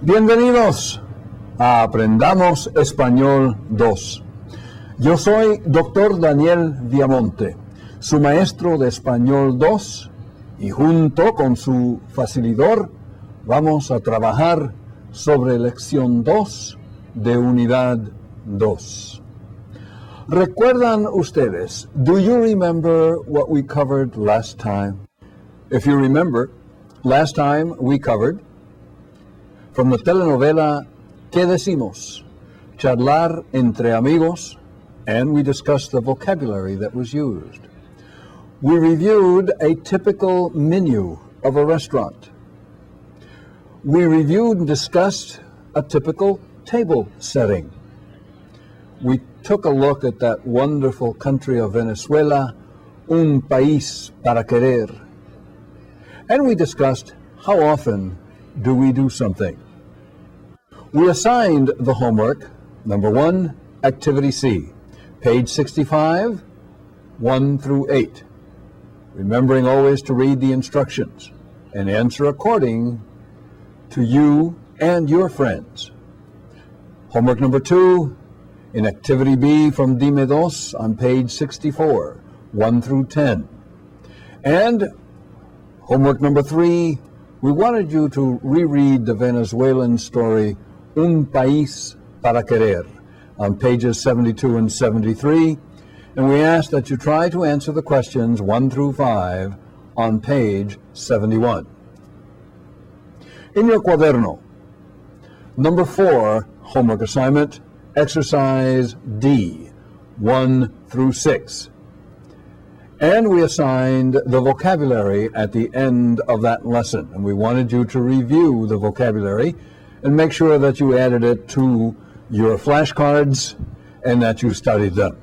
Bienvenidos a Aprendamos Español 2. Yo soy Dr. Daniel Viamonte, su maestro de Español 2, y junto con su facilitador vamos a trabajar sobre lección 2 de unidad 2. ¿Recuerdan ustedes? Do you remember what we covered last time? If you remember, last time we covered from the telenovela ¿Qué decimos? Charlar entre amigos, and we discussed the vocabulary that was used. We reviewed a typical menu of a restaurant. We reviewed and discussed a typical table setting. We took a look at that wonderful country of Venezuela, un país para querer. And we discussed how often do we do something. We assigned the homework, number 1, Activity C, page 65, 1 through 8. Remembering always to read the instructions and answer according to you and your friends. Homework number 2, in Activity B from Dime Dos on page 64, 1 through 10. And homework number 3, we wanted you to reread the Venezuelan story Un País para Querer on pages 72 and 73, and we asked that you try to answer the questions 1 through 5 on page 71. In your cuaderno, number 4 homework assignment, exercise D, 1 through 6. And we assigned the vocabulary at the end of that lesson, and we wanted you to review the vocabulary and make sure that you added it to your flashcards and that you studied them.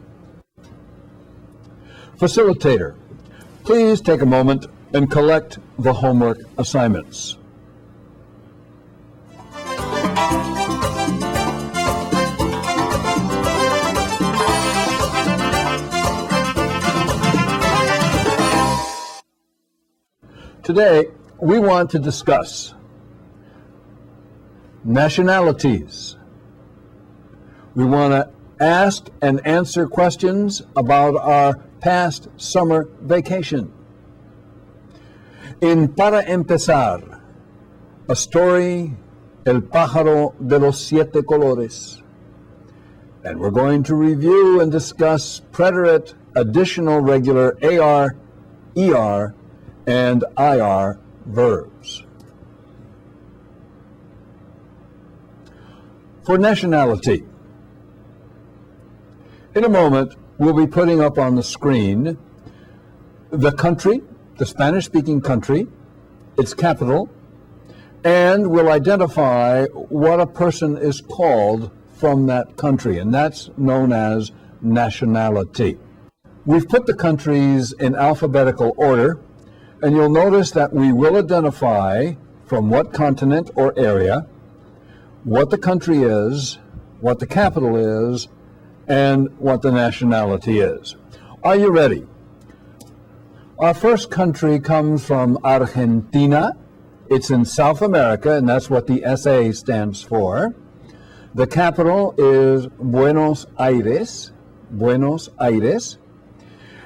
Facilitator, please take a moment and collect the homework assignments. Today, we want to discuss nationalities. We want to ask and answer questions about our past summer vacation. In Para Empezar, a story, El pájaro de los siete colores. And we're going to review and discuss preterite, additional regular AR, ER, and IR verbs. For nationality, in a moment, we'll be putting up on the screen the country, the Spanish-speaking country, its capital, and we'll identify what a person is called from that country, and that's known as nationality. We've put the countries in alphabetical order, and you'll notice that we will identify from what continent or area, what the country is, what the capital is, and what the nationality is. Are you ready? Our first country comes from Argentina. It's in South America, and that's what the SA stands for. The capital is Buenos Aires, Buenos Aires.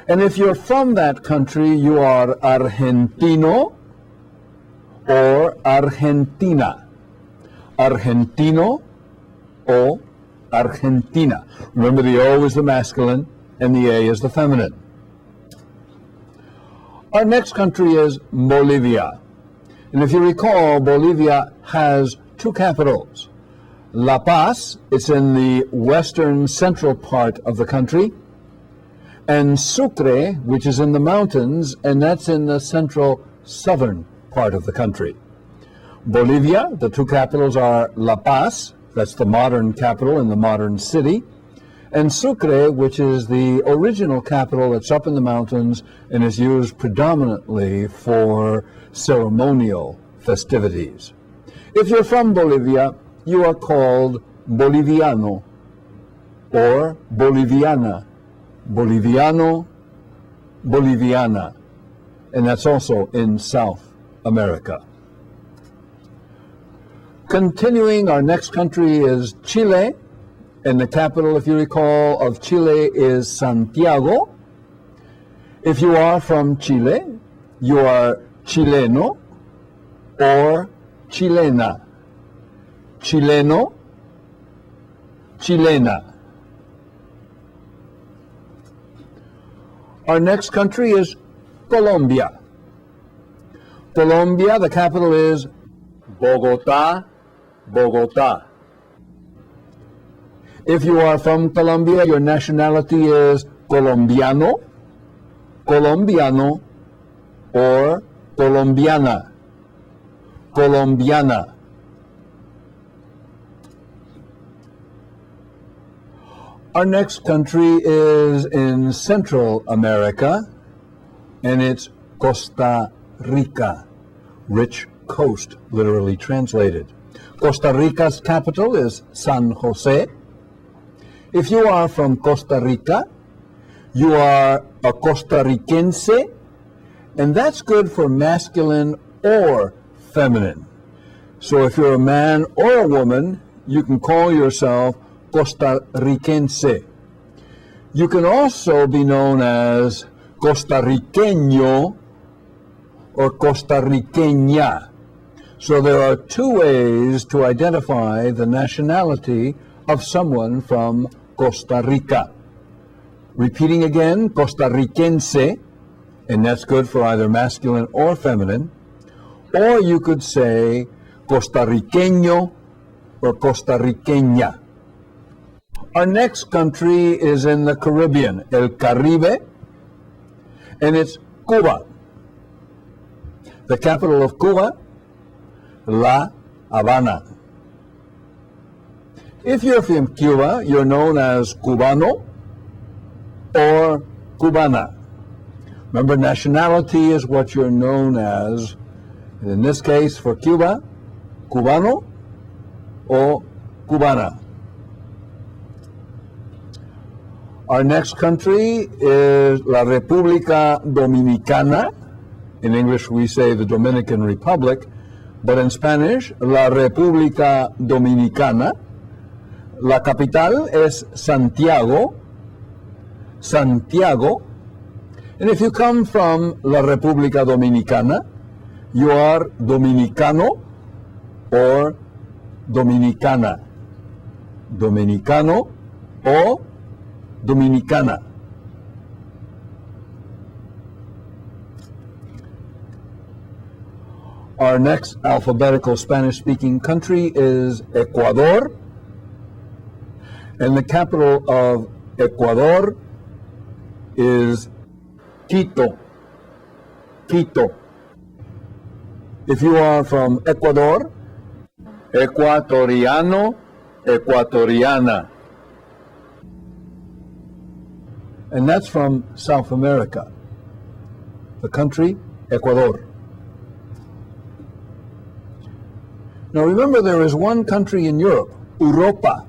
And if you're from that country, you are Argentino or Argentina. Argentino o Argentina. Remember, the O is the masculine and the A is the feminine. Our next country is Bolivia. And if you recall, Bolivia has 2 capitals. La Paz, it's in the western central part of the country, and Sucre, which is in the mountains, and that's in the central southern part of the country. Bolivia, the 2 capitals are La Paz, that's the modern capital in the modern city, and Sucre, which is the original capital that's up in the mountains and is used predominantly for ceremonial festivities. If you're from Bolivia, you are called Boliviano or Boliviana, Boliviano, Boliviana, and that's also in South America. Continuing, our next country is Chile, and the capital, if you recall, of Chile is Santiago. If you are from Chile, you are chileno or chilena. Chileno, chilena. Our next country is Colombia. Colombia, the capital is Bogotá, Bogotá. If you are from Colombia, your nationality is colombiano, colombiano, or colombiana, colombiana. Our next country is in Central America, and it's Costa Rica, rich coast, literally translated. Costa Rica's capital is San Jose. If you are from Costa Rica, you are a Costa Ricense, and that's good for masculine or feminine. So if you're a man or a woman, you can call yourself Costa Ricense. You can also be known as Costa Riqueño or Costa Riqueña. So there are two ways to identify the nationality of someone from Costa Rica. Repeating again, Costa Ricense, and that's good for either masculine or feminine. Or you could say Costa Riqueño or Costa Riqueña. Our next country is in the Caribbean, El Caribe, and it's Cuba. The capital of Cuba, La Habana. If you're from Cuba, you're known as Cubano or Cubana. Remember, nationality is what you're known as. In this case, for Cuba, Cubano or Cubana. Our next country is La Repblica Dominicana. In English, we say the Dominican Republic, but in Spanish, La Repblica Dominicana. La capital es Santiago, Santiago. And if you come from La Repblica Dominicana, you are Dominicano or Dominicana. Dominicano or Dominicana. Our next alphabetical Spanish-speaking country is Ecuador, and the capital of Ecuador is Quito. Quito. If you are from Ecuador, Ecuatoriano, Ecuatoriana. And that's from South America, the country Ecuador. Now remember, there is one country in Europe, Europa,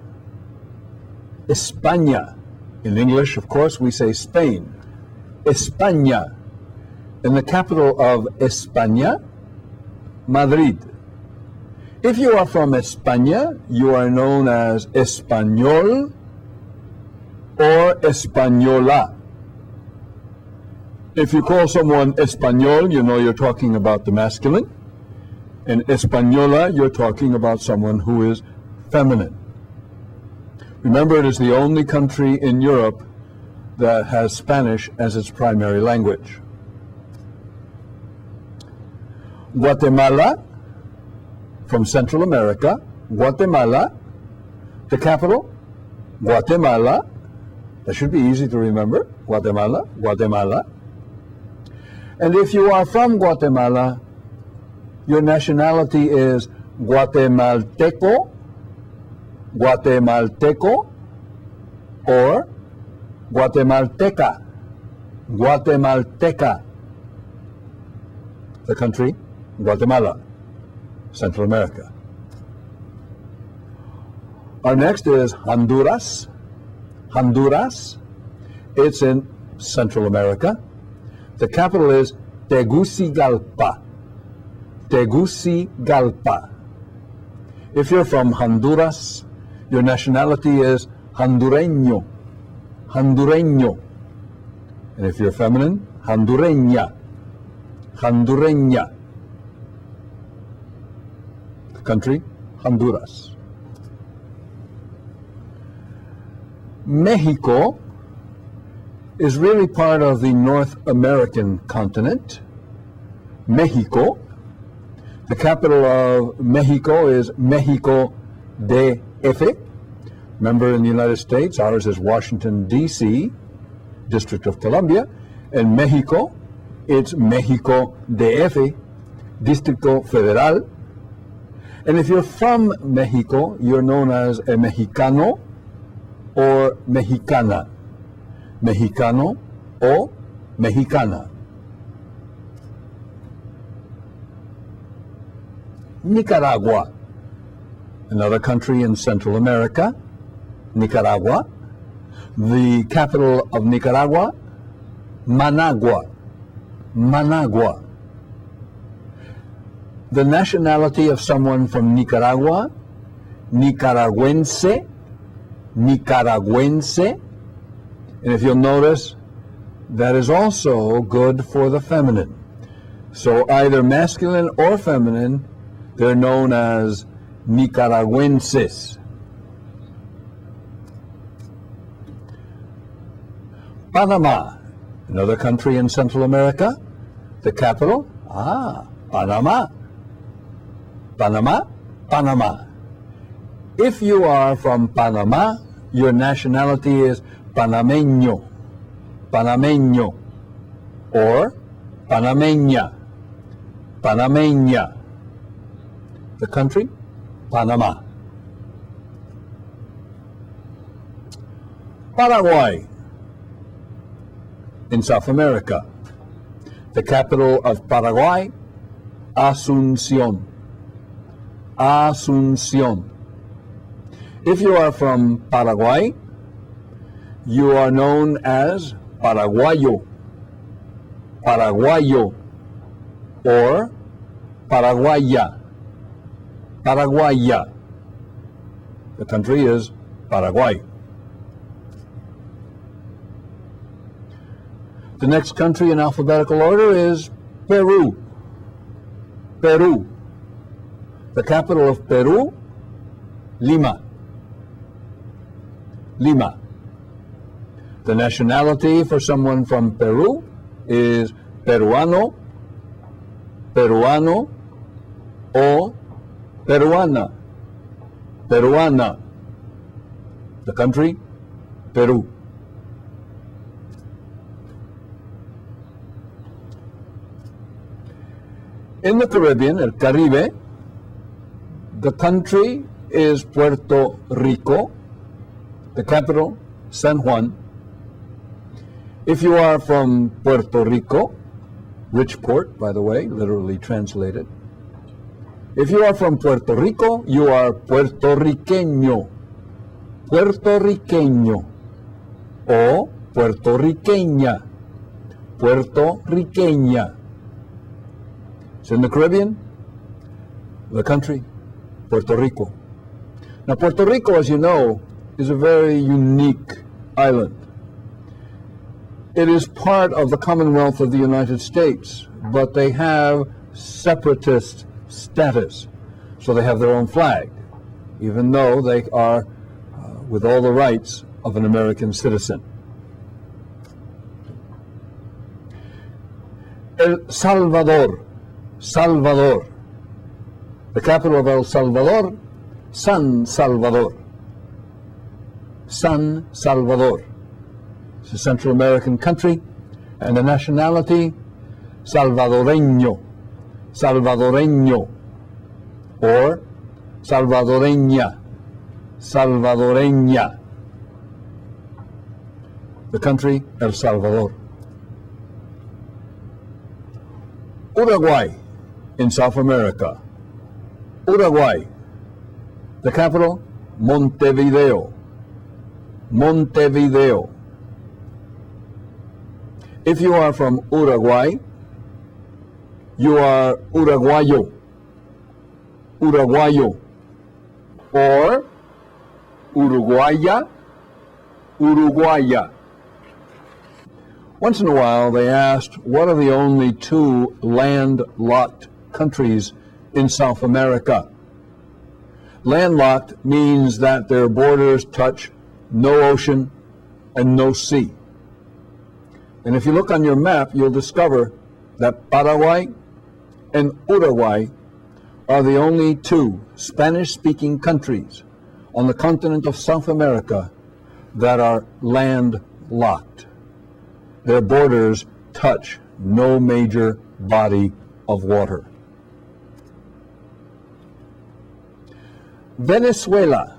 España. In English, of course, we say Spain. España. And the capital of España, Madrid. If you are from España, you are known as Español or Española. If you call someone Español, you know you're talking about the masculine. And Española, you're talking about someone who is feminine. Remember, it is the only country in Europe that has Spanish as its primary language. Guatemala, from Central America, Guatemala. The capital, Guatemala. That should be easy to remember. Guatemala, Guatemala. And if you are from Guatemala, your nationality is Guatemalteco, Guatemalteco, or Guatemalteca, Guatemalteca. The country, Guatemala, Central America. Our next is Honduras. Honduras, it's in Central America. The capital is Tegucigalpa. Tegucigalpa. If you're from Honduras, your nationality is Hondureño. Hondureño. And if you're feminine, Hondureña. Hondureña. The country, Honduras. Mexico is really part of the North American continent. Mexico. The capital of Mexico is Mexico DF. Remember, in the United States, ours is Washington, D.C., District of Columbia. In Mexico, it's Mexico DF, Distrito Federal. And if you're from Mexico, you're known as a Mexicano or Mexicana. Mexicano o Mexicana. Nicaragua, another country in Central America. Nicaragua. The capital of Nicaragua, Managua. Managua. The nationality of someone from Nicaragua, Nicaragüense. Nicaragüense. And if you'll notice, that is also good for the feminine. So either masculine or feminine, they're known as Nicaragüenses. Panama, another country in Central America. The capital, Panama. Panama, Panama. If you are from Panama, your nationality is Panameño. Panameño. Or Panameña. Panameña. The country, Panama. Paraguay, in South America. The capital of Paraguay, Asunción. Asunción. If you are from Paraguay, you are known as Paraguayo. Paraguayo. Or Paraguaya. Paraguaya. The country is Paraguay. The next country in alphabetical order is Peru. Peru. The capital of Peru, Lima. Lima. The nationality for someone from Peru is Peruano, Peruano, o Peruana. Peruana. The country, Peru. In the Caribbean, El Caribe, the country is Puerto Rico, the capital, San Juan. If you are from Puerto Rico, rich port, by the way, literally translated. If you are from Puerto Rico, you are puertorriqueño. Puertorriqueño. O puertorriqueña. Puertorriqueña. It's in the Caribbean, the country, Puerto Rico. Now, Puerto Rico, as you know, is a very unique island. It is part of the Commonwealth of the United States, but they have separatist status. So they have their own flag, even though they are with all the rights of an American citizen. El Salvador. Salvador. The capital of El Salvador, San Salvador. San Salvador. It's a Central American country, and the nationality, Salvadoreño. Salvadoreño. Or Salvadoreña. Salvadoreña. The country, El Salvador. Uruguay, in South America. Uruguay. The capital, Montevideo. Montevideo. If you are from Uruguay, you are Uruguayo. Uruguayo. or Uruguaya, Uruguaya. Once in a while, they asked, what are the only two landlocked countries in South America? Landlocked means that their borders touch no ocean and no sea. And if you look on your map, you'll discover that Paraguay and Uruguay are the only two Spanish-speaking countries on the continent of South America that are landlocked. Their borders touch no major body of water. Venezuela.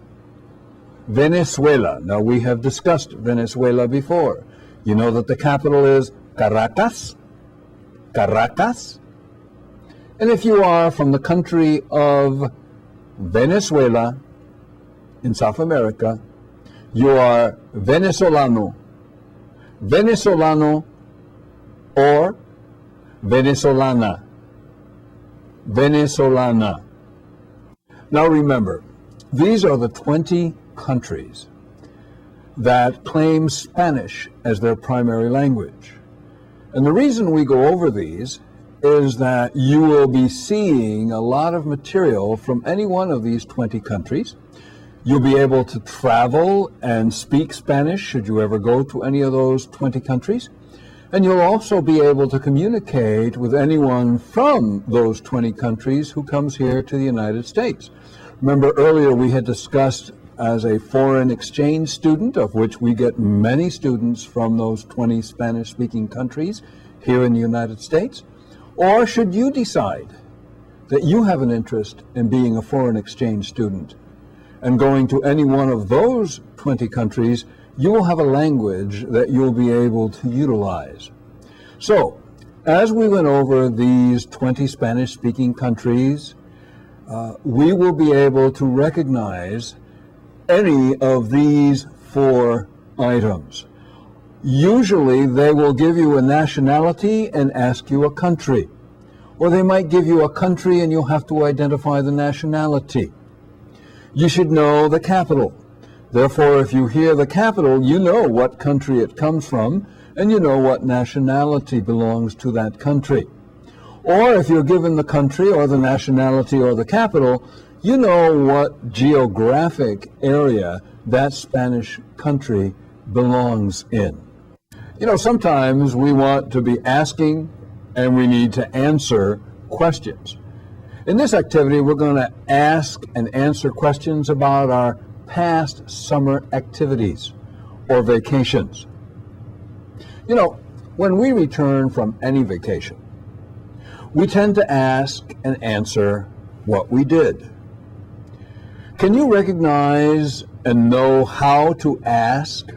Venezuela. Now, we have discussed Venezuela before. You know that the capital is Caracas. Caracas. And if you are from the country of Venezuela in South America, you are Venezolano. Venezolano or Venezolana. Venezolana. Now remember, these are the 20 countries that claim Spanish as their primary language. And the reason we go over these is that you will be seeing a lot of material from any one of these 20 countries. You'll be able to travel and speak Spanish should you ever go to any of those 20 countries. And you'll also be able to communicate with anyone from those 20 countries who comes here to the United States. Remember earlier we had discussed as a foreign exchange student, of which we get many students from those 20 Spanish-speaking countries here in the United States. Or should you decide that you have an interest in being a foreign exchange student and going to any one of those 20 countries, you will have a language that you'll be able to utilize. So, as we went over these 20 Spanish-speaking countries, we will be able to recognize any of these 4 items. Usually, they will give you a nationality and ask you a country. Or they might give you a country and you'll have to identify the nationality. You should know the capital. Therefore, if you hear the capital, you know what country it comes from, and you know what nationality belongs to that country. Or if you're given the country or the nationality or the capital, you know what geographic area that Spanish country belongs in. You know, sometimes we want to be asking and we need to answer questions. In this activity, we're going to ask and answer questions about our past summer activities or vacations. You know, when we return from any vacation, we tend to ask and answer what we did. Can you recognize and know how to ask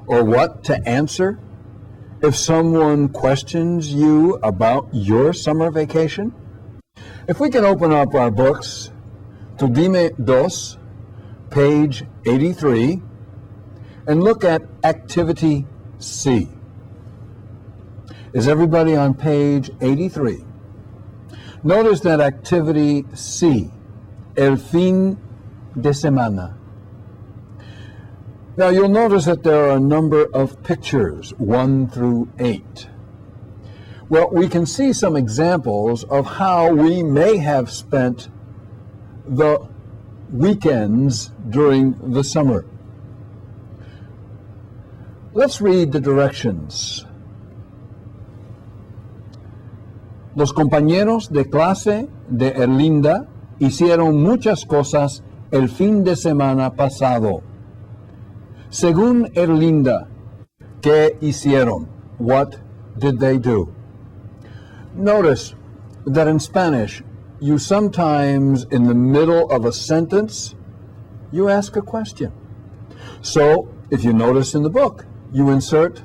or what to answer if someone questions you about your summer vacation? If we can open up our books to Dime Dos, page 83, and look at Activity C. Is everybody on page 83? Notice that Activity C, El fin de semana. Now you'll notice that there are a number of pictures, 1 through 8. Well, we can see some examples of how we may have spent the weekends during the summer. Let's read the directions. Los compañeros de clase de Erlinda hicieron muchas cosas el fin de semana pasado. Según Erlinda, ¿qué hicieron? What did they do? Notice that in Spanish, you sometimes, in the middle of a sentence, you ask a question. So, if you notice in the book, you insert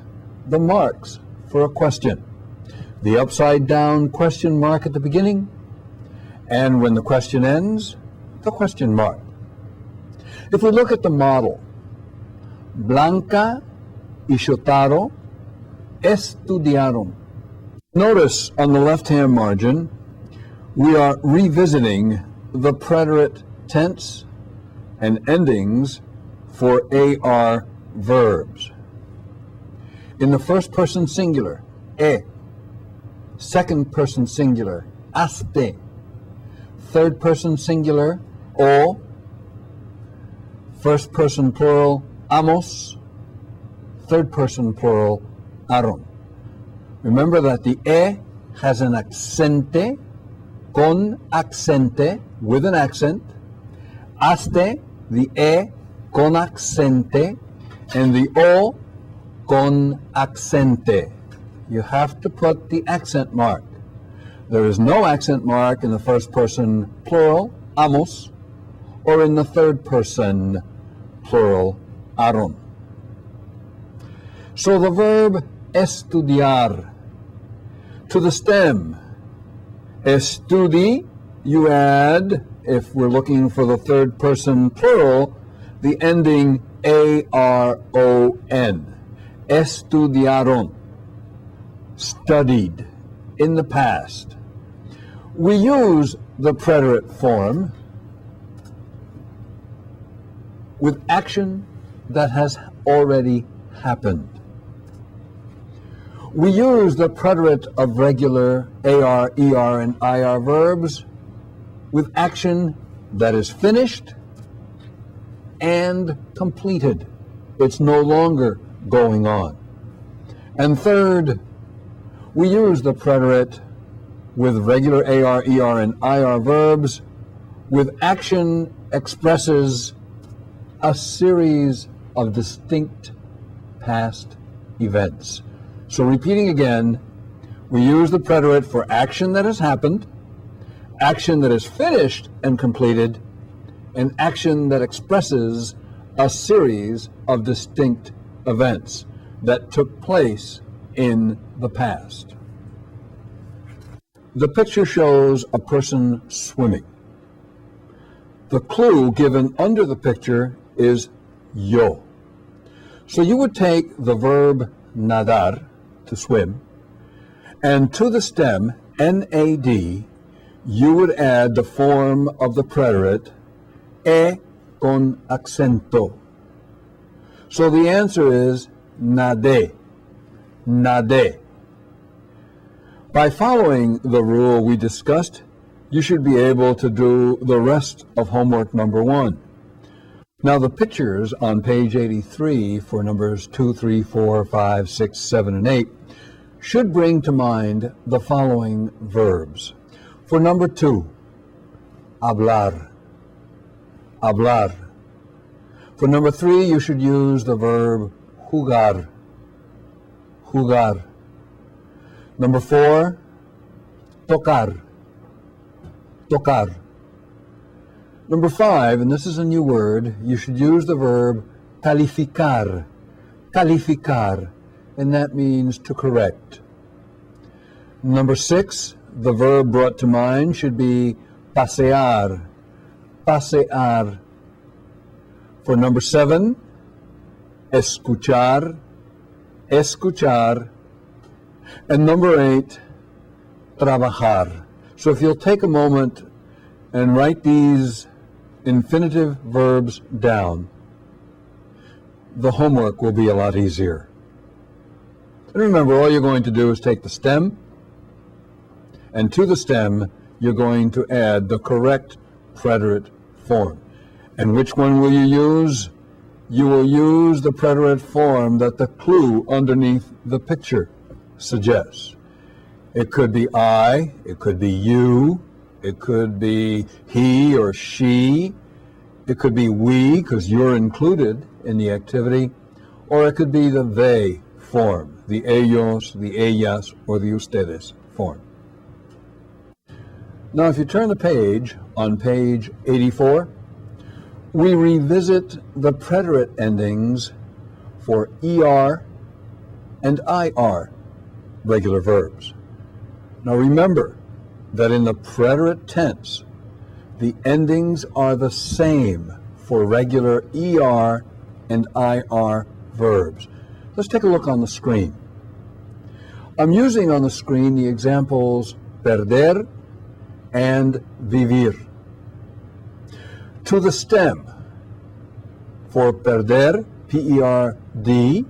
the marks for a question. The upside down question mark at the beginning, and when the question ends, the question mark. If we look at the model, Blanca y Shotaro estudiaron. Notice on the left-hand margin, we are revisiting the preterite tense and endings for AR verbs. In the first person singular, second person singular, aste, third person singular, o, first person plural, amos, third person plural, aron. Remember that the has an accente, con accente, with an accent, aste, the con accente, and the o con accente. You have to put the accent mark. There is no accent mark in the first person plural, amos, or in the third person plural, aron. So the verb estudiar, to the stem, estudi, you add, if we're looking for the third person plural, the ending aron. Estudiaron, studied, in the past. We use the preterite form with action that has already happened. We use the preterite of regular AR, ER, and IR verbs with action that is finished and completed. It's no longer going on. And third, we use the preterite with regular AR, ER, and IR verbs with action expresses a series of distinct past events. So repeating again, we use the preterite for action that has happened, action that is finished and completed, and action that expresses a series of distinct events that took place in the past. The picture shows a person swimming. The clue given under the picture is yo. So you would take the verb nadar, to swim, and to the stem, nad, you would add the form of the preterite e con accento. So the answer is nade, nade. By following the rule we discussed, you should be able to do the rest of homework number 1. Now the pictures on page 83 for numbers 2, 3, 4, 5, 6, 7, and 8 should bring to mind the following verbs. For number 2, hablar, hablar. For number 3, you should use the verb jugar, jugar. Number 4, tocar, tocar. Number 5, and this is a new word, you should use the verb calificar, calificar, and that means to correct. Number 6, the verb brought to mind should be pasear, pasear. For number 7, escuchar, escuchar. And number 8, trabajar. So if you'll take a moment and write these infinitive verbs down, the homework will be a lot easier. And remember, all you're going to do is take the stem, and to the stem, you're going to add the correct preterite form. And which one will you use? You will use the preterite form that the clue underneath the picture suggests. It could be I, it could be you, it could be he or she, it could be we, because you're included in the activity, or it could be the they form, the ellos, the ellas, or the ustedes form. Now, if you turn the page, on page 84, we revisit the preterite endings for ER and IR regular verbs. Now remember that in the preterite tense, the endings are the same for regular ER and IR verbs. Let's take a look on the screen. I'm using on the screen the examples perder and vivir. To the stem, For perder, P-E-R-D,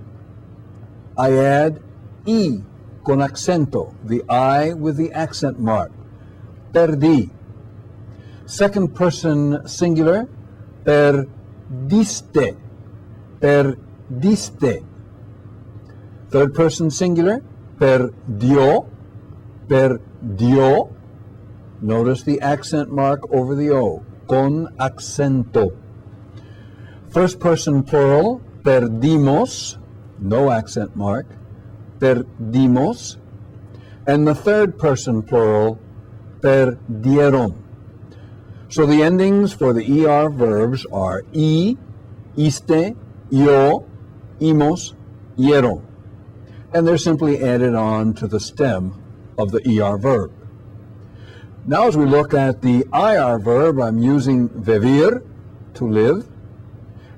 I add E con accento, the I with the accent mark. Perdí. Second person singular, perdiste. Perdiste. Third person singular, perdió. Perdió. Notice the accent mark over the O, con accento. First person plural, perdimos, no accent mark, perdimos. And the third person plural, perdieron. So the endings for the ER verbs are I, iste, yo, imos, ieron. And they're simply added on to the stem of the ER verb. Now as we look at the IR verb, I'm using vivir, to live,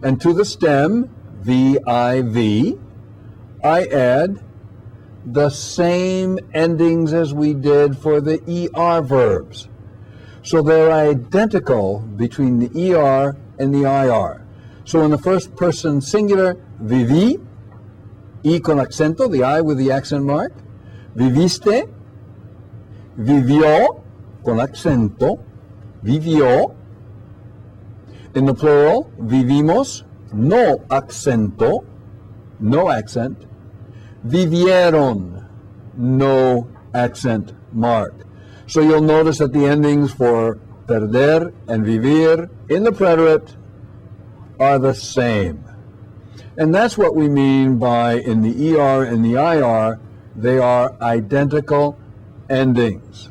and to the stem, V-I-V, I add the same endings as we did for the ER verbs. So they're identical between the ER and the IR. So in the first person singular, viví, I con accento, the I with the accent mark, viviste, vivió, con accento, vivió. In the plural, vivimos, no accento, no accent. Vivieron, no accent mark. So you'll notice that the endings for perder and vivir in the preterite are the same. And that's what we mean by in the ER and the IR, they are identical endings.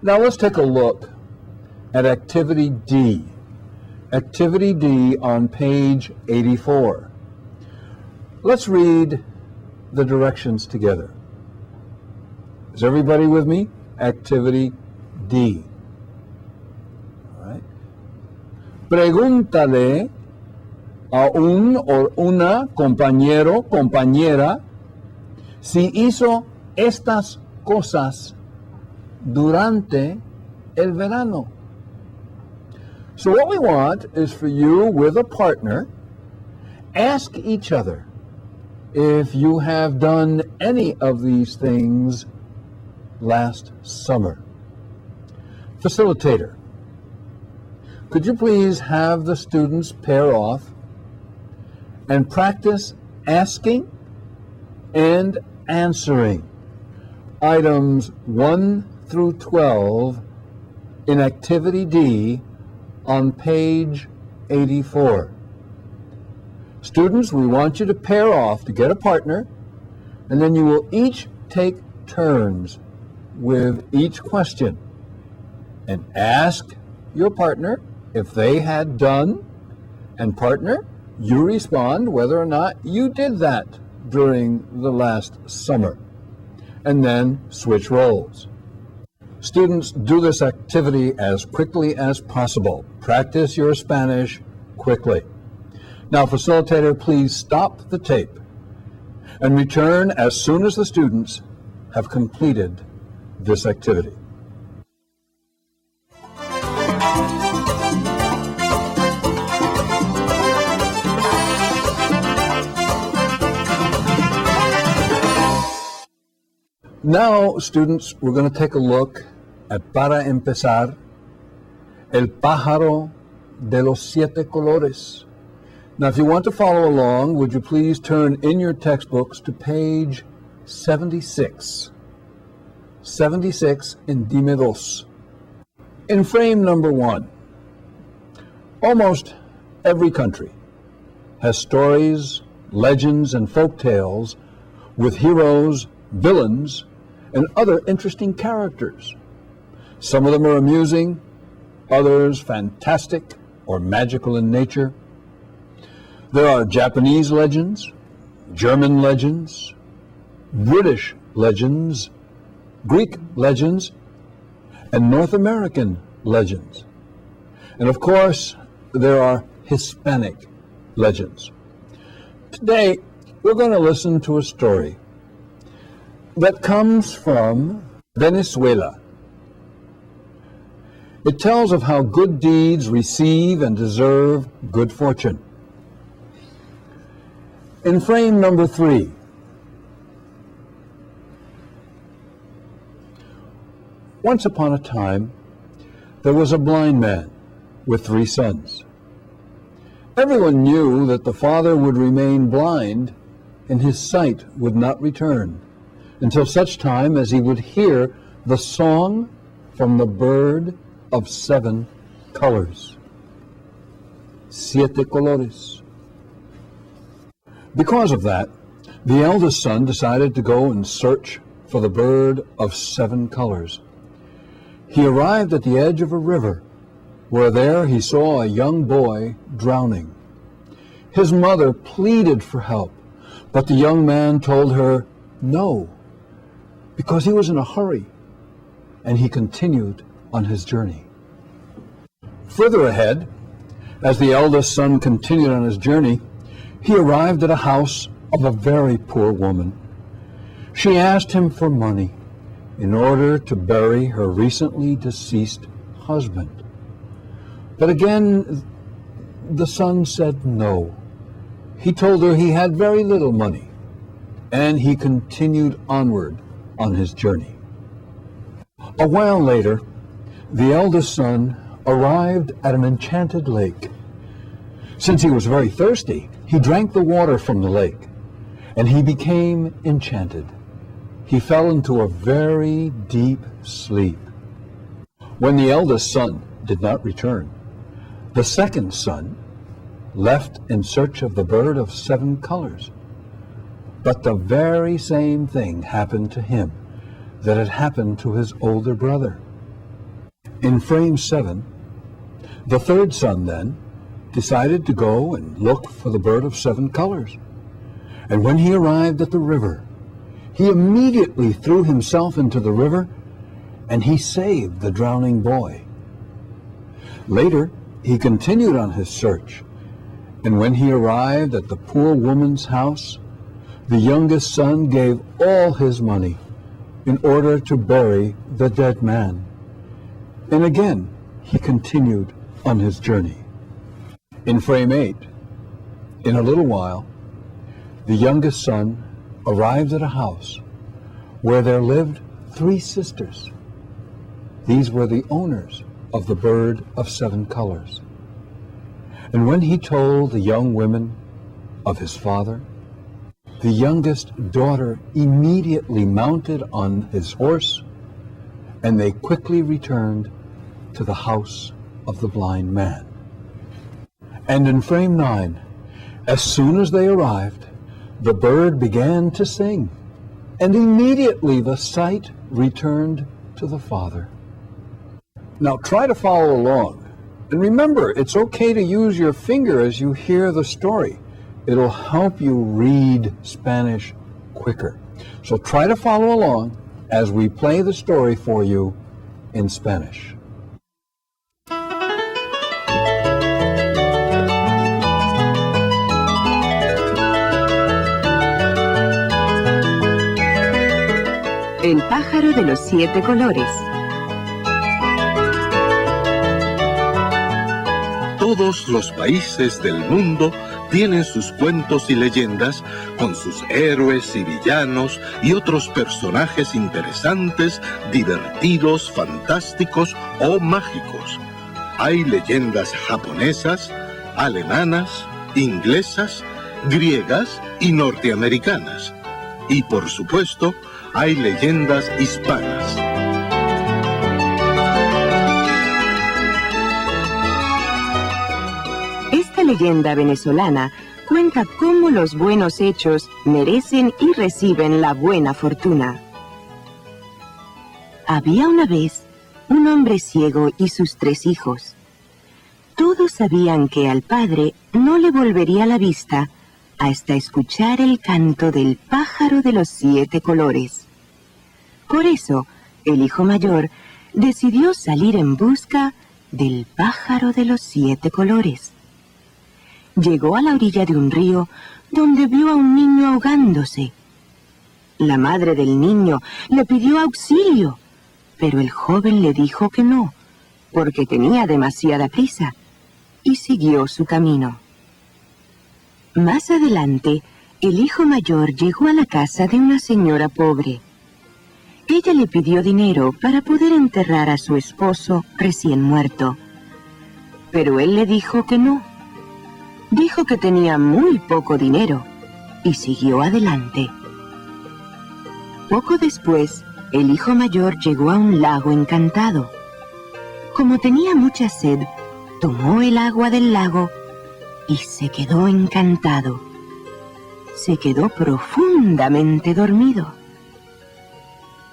Now let's take a look at Activity D. Activity D on page 84. Let's read the directions together. Is everybody with me? Activity D. All right. Pregúntale a un o una compañero, compañera, si hizo estas cosas durante el verano. So what we want is for you with a partner, ask each other if you have done any of these things last summer. Facilitator, could you please have the students pair off and practice asking and answering items 1 through 12 in Activity D on page 84. Students, we want you to pair off to get a partner, and then you will each take turns with each question and ask your partner if they had done, and partner, you respond whether or not you did that during the last summer, and then switch roles. Students, do this activity as quickly as possible. Practice your Spanish quickly. Now, facilitator, please stop the tape and return as soon as the students have completed this activity. Now, students, we're going to take a look at, para empezar, El pájaro de los siete colores. Now, if you want to follow along, would you please turn in your textbooks to page 76. 76 in Dime dos. In frame number 1, almost every country has stories, legends, and folk tales with heroes, villains, and other interesting characters. Some of them are amusing, others fantastic or magical in nature. There are Japanese legends, German legends, British legends, Greek legends, and North American legends. And of course, there are Hispanic legends. Today, we're going to listen to a story that comes from Venezuela. It tells of how good deeds receive and deserve good fortune. In frame number 3, once upon a time, there was a blind man with 3 sons. Everyone knew that the father would remain blind and his sight would not return until such time as he would hear the song from the bird of 7 colors. 7 colores. Because of that, the eldest son decided to go and search for the bird of 7 colors. He arrived at the edge of a river, where there he saw a young boy drowning. His mother pleaded for help, but the young man told her no, because he was in a hurry, and he continued on his journey. Further ahead, as the eldest son continued on his journey, he arrived at a house of a very poor woman. She asked him for money in order to bury her recently deceased husband. But again, the son said no. He told her he had very little money, and he continued onward on his journey. A while later, the eldest son arrived at an enchanted lake. Since he was very thirsty, he drank the water from the lake, and he became enchanted. He fell into a very deep sleep. When the eldest son did not return, the second son left in search of the bird of 7 colors. But the very same thing happened to him that had happened to his older brother. In frame 7, the third son then decided to go and look for the bird of 7 colors. And when he arrived at the river, he immediately threw himself into the river, and he saved the drowning boy. Later, he continued on his search, and when he arrived at the poor woman's house, the youngest son gave all his money in order to bury the dead man. And again, he continued on his journey. In frame 8, in a little while, the youngest son arrived at a house where there lived 3 sisters. These were the owners of the bird of 7 colors. And when he told the young women of his father, the youngest daughter immediately mounted on his horse, and they quickly returned to the house of the blind man. And in frame 9, as soon as they arrived, the bird began to sing, and immediately the sight returned to the father. Now try to follow along. And remember, it's okay to use your finger as you hear the story. It'll help you read Spanish quicker. So try to follow along as we play the story for you in Spanish. El pájaro de los 7 colores. Todos los países del mundo tienen sus cuentos y leyendas con sus héroes y villanos y otros personajes interesantes, divertidos, fantásticos o mágicos. Hay leyendas japonesas, alemanas, inglesas, griegas y norteamericanas. Y por supuesto, hay leyendas hispanas. Esta leyenda venezolana cuenta cómo los buenos hechos merecen y reciben la buena fortuna. Había una vez un hombre ciego y sus 3 hijos. Todos sabían que al padre no le volvería la vista hasta escuchar el canto del pájaro de los 7 colores. Por eso, el hijo mayor decidió salir en busca del pájaro de los 7 colores. Llegó a la orilla de un río donde vio a un niño ahogándose. La madre del niño le pidió auxilio, pero el joven le dijo que no, porque tenía demasiada prisa, y siguió su camino. Más adelante, el hijo mayor llegó a la casa de una señora pobre. Ella le pidió dinero para poder enterrar a su esposo recién muerto. Pero él le dijo que no. Dijo que tenía muy poco dinero y siguió adelante. Poco después, el hijo mayor llegó a un lago encantado. Como tenía mucha sed, tomó el agua del lago y se quedó encantado. Se quedó profundamente dormido.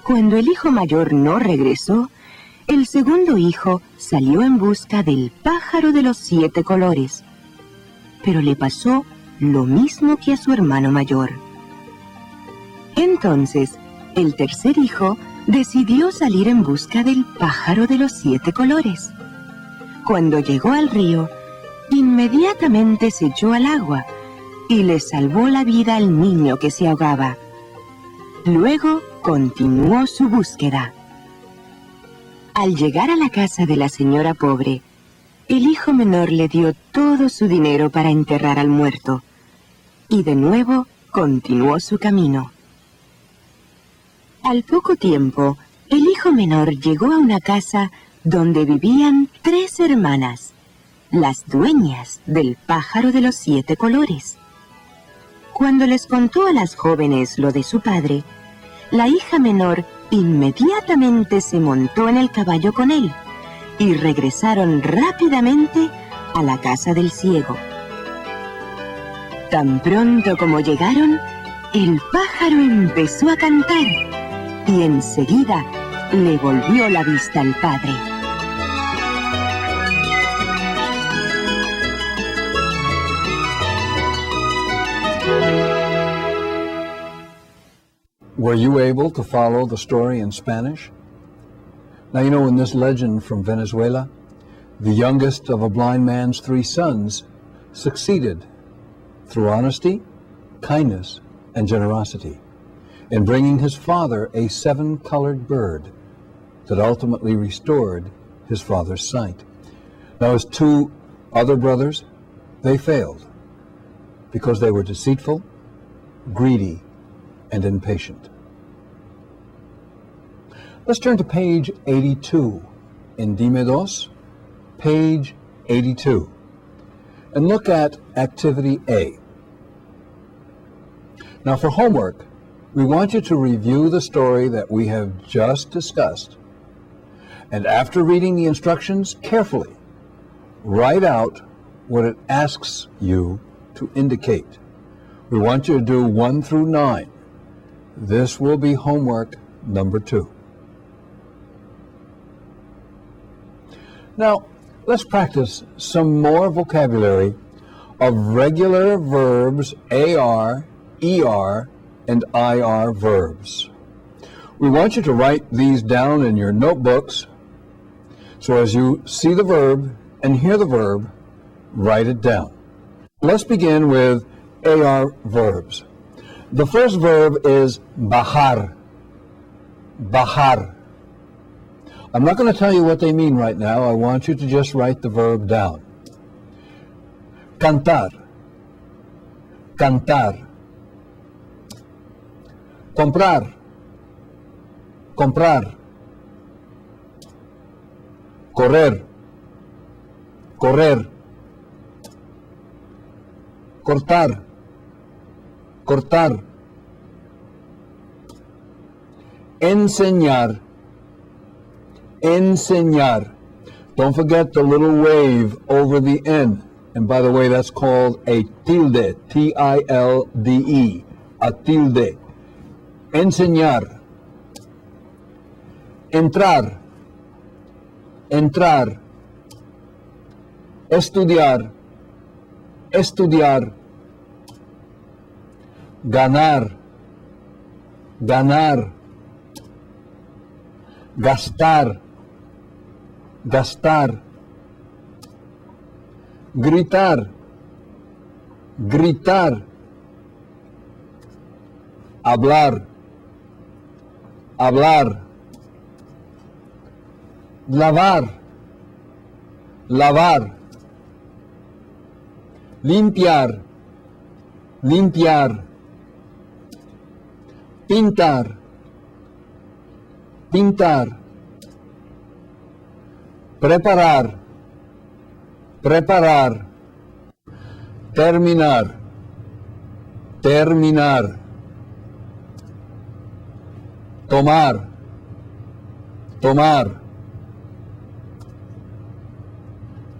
Cuando el hijo mayor no regresó, el segundo hijo salió en busca del pájaro de los 7 colores, pero le pasó lo mismo que a su hermano mayor. Entonces, el tercer hijo decidió salir en busca del pájaro de los 7 colores. Cuando llegó al río, inmediatamente se echó al agua y le salvó la vida al niño que se ahogaba. Luego continuó su búsqueda. Al llegar a la casa de la señora pobre, el hijo menor le dio todo su dinero para enterrar al muerto y de nuevo continuó su camino. Al poco tiempo, el hijo menor llegó a una casa donde vivían 3 hermanas, las dueñas del pájaro de los 7 colores. Cuando les contó a las jóvenes lo de su padre, la hija menor inmediatamente se montó en el caballo con él y regresaron rápidamente a la casa del ciego. Tan pronto como llegaron, el pájaro empezó a cantar y enseguida le volvió la vista al padre. Were you able to follow the story in Spanish? Now, you know, in this legend from Venezuela, the youngest of a blind man's 3 sons succeeded through honesty, kindness, and generosity in bringing his father a 7-colored bird that ultimately restored his father's sight. Now, his 2 other brothers, they failed because they were deceitful, greedy, and impatient. Let's turn to page 82 in Dime Dos, page 82, and look at activity A. Now for homework, we want you to review the story that we have just discussed, and after reading the instructions carefully, write out what it asks you to indicate. We want you to do 1 through 9. This will be homework number 2. Now, let's practice some more vocabulary of regular verbs, AR, ER, and IR verbs. We want you to write these down in your notebooks, so as you see the verb and hear the verb, write it down. Let's begin with AR verbs. The first verb is bajar. Bajar. I'm not going to tell you what they mean right now. I want you to just write the verb down. Cantar. Cantar. Comprar. Comprar. Correr. Correr. Cortar. Cortar. Enseñar. Enseñar. Don't forget the little wave over the N. And by the way, that's called a tilde. T-I-L-D-E. A tilde. Enseñar. Entrar. Entrar. Estudiar. Estudiar. Ganar. Ganar. Gastar. Gastar. Gritar. Gritar. Hablar. Hablar. Lavar. Lavar. Limpiar. Limpiar. pintar, pintar, preparar, preparar, terminar, terminar, tomar, tomar,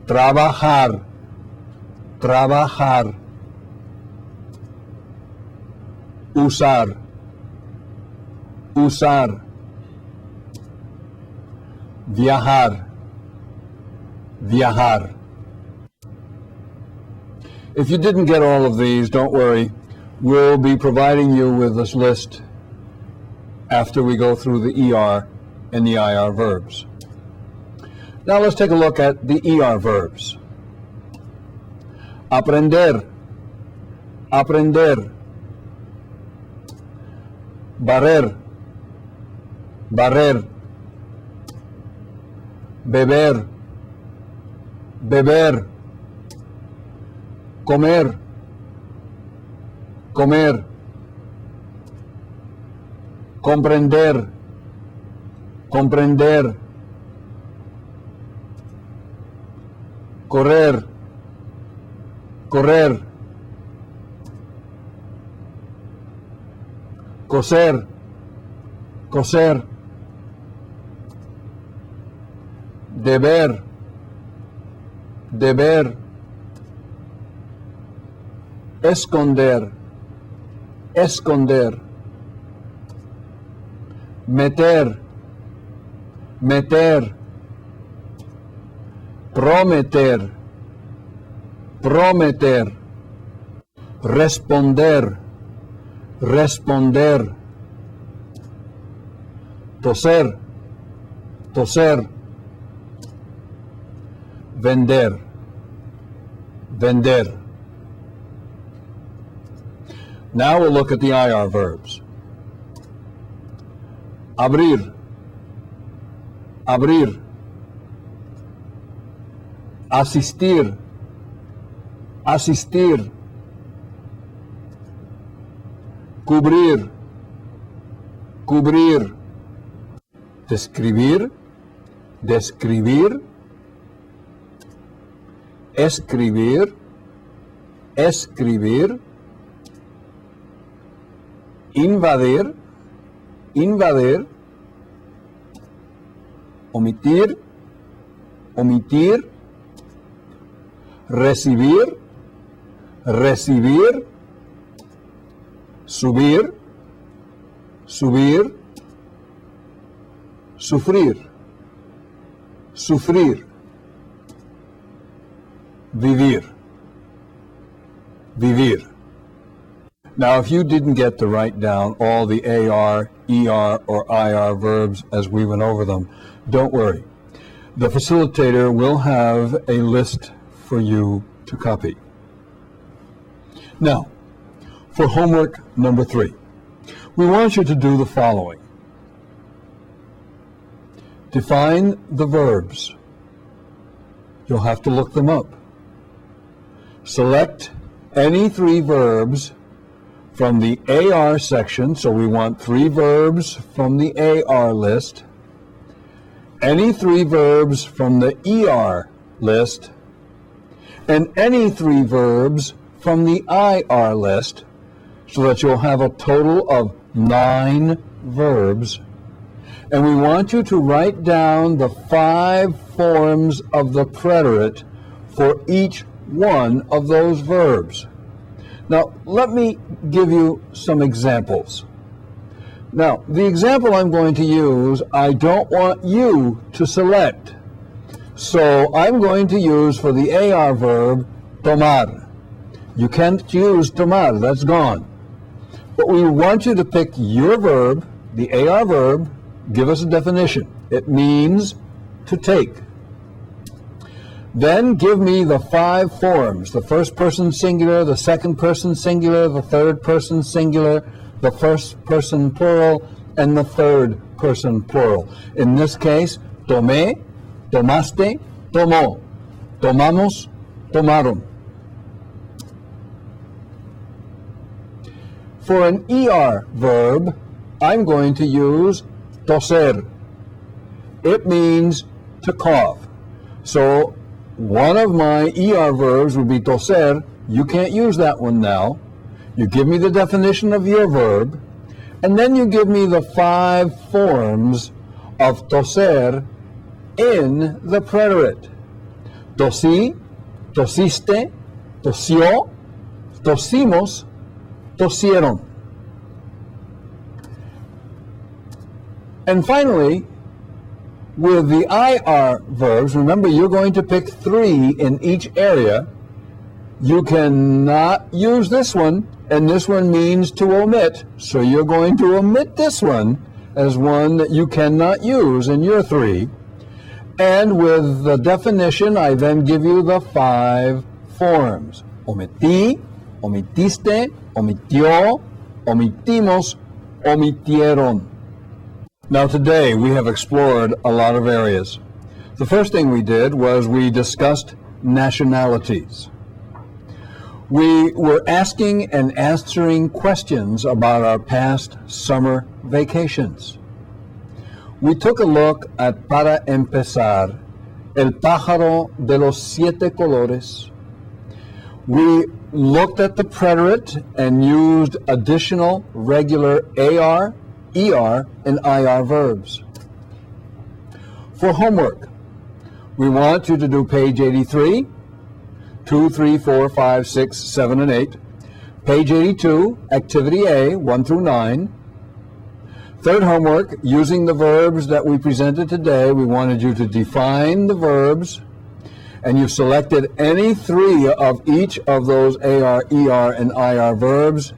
trabajar, trabajar, usar, usar, viajar, viajar. If you didn't get all of these, don't worry. We'll be providing you with this list after we go through the ER and the IR verbs. Now let's take a look at the ER verbs. Aprender, aprender. Barrer, barrer. Beber, beber. Comer, comer. Comprender, comprender. Correr, correr. Coser, coser. Deber, deber. Esconder, esconder. Meter, meter. Prometer, prometer. Responder, responder. Toser, toser. Vender, vender. Now we'll look at the IR verbs. Abrir, abrir. Asistir, asistir. Cubrir, cubrir. Describir, describir. Escribir, escribir. Invadir, invadir. Omitir, omitir. Recibir, recibir. Subir, subir. Sufrir, sufrir. Vivir, vivir. Now, if you didn't get to write down all the AR, ER, or IR verbs as we went over them, don't worry. The facilitator will have a list for you to copy. Now, for homework number 3, we want you to do the following. Define the verbs. You'll have to look them up. Select any 3 verbs from the AR section, so we want 3 verbs from the AR list, any 3 verbs from the ER list, and any 3 verbs from the IR list, so that you'll have a total of 9 verbs. And we want you to write down the 5 forms of the preterite for each one of those verbs. Now, let me give you some examples. Now, the example I'm going to use, I don't want you to select. So I'm going to use for the AR verb, tomar. You can't use tomar, that's gone. But we want you to pick your verb, the AR verb, give us a definition. It means to take. Then give me the 5 forms, the first person singular, the second person singular, the third person singular, the first person plural, and the third person plural. In this case, tomé, tomaste, tomó, tomamos, tomaron. For an ER verb, I'm going to use toser. It means to cough. So one of my ER verbs would be toser. You can't use that one now. You give me the definition of your verb, and then you give me the 5 forms of toser in the preterite. Tosí, tosiste, tosió, tosimos, tosieron. And finally, with the IR verbs, remember you're going to pick 3 in each area. You cannot use this one, and this one means to omit. So you're going to omit this one as one that you cannot use in your 3. And with the definition, I then give you the 5 forms. Omití, omitiste, omitió, omitimos, omitieron. Now today we have explored a lot of areas. The first thing we did was we discussed nationalities. We were asking and answering questions about our past summer vacations. We took a look at Para Empezar, El pájaro de los 7 colores. We looked at the preterite and used additional regular AR, ER, and IR verbs. For homework, we want you to do page 83, 2, 3, 4, 5, 6, 7, and 8. Page 82, activity A, 1 through 9. Third homework, using the verbs that we presented today, we wanted you to define the verbs, and you've selected any 3 of each of those AR, ER, and IR verbs,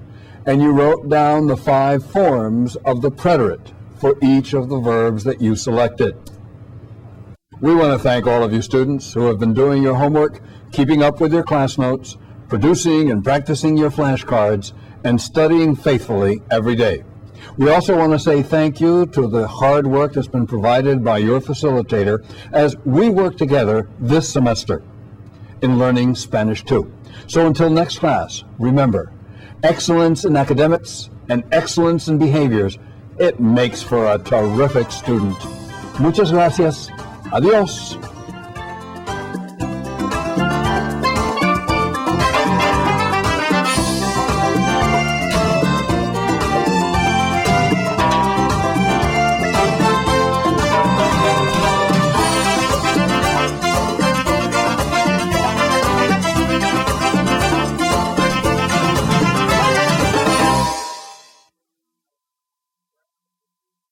and you wrote down the 5 forms of the preterite for each of the verbs that you selected. We want to thank all of you students who have been doing your homework, keeping up with your class notes, producing and practicing your flashcards, and studying faithfully every day. We also want to say thank you to the hard work that's been provided by your facilitator as we work together this semester in learning Spanish 2. So until next class, remember, excellence in academics and excellence in behaviors, it makes for a terrific student. Muchas gracias. Adiós.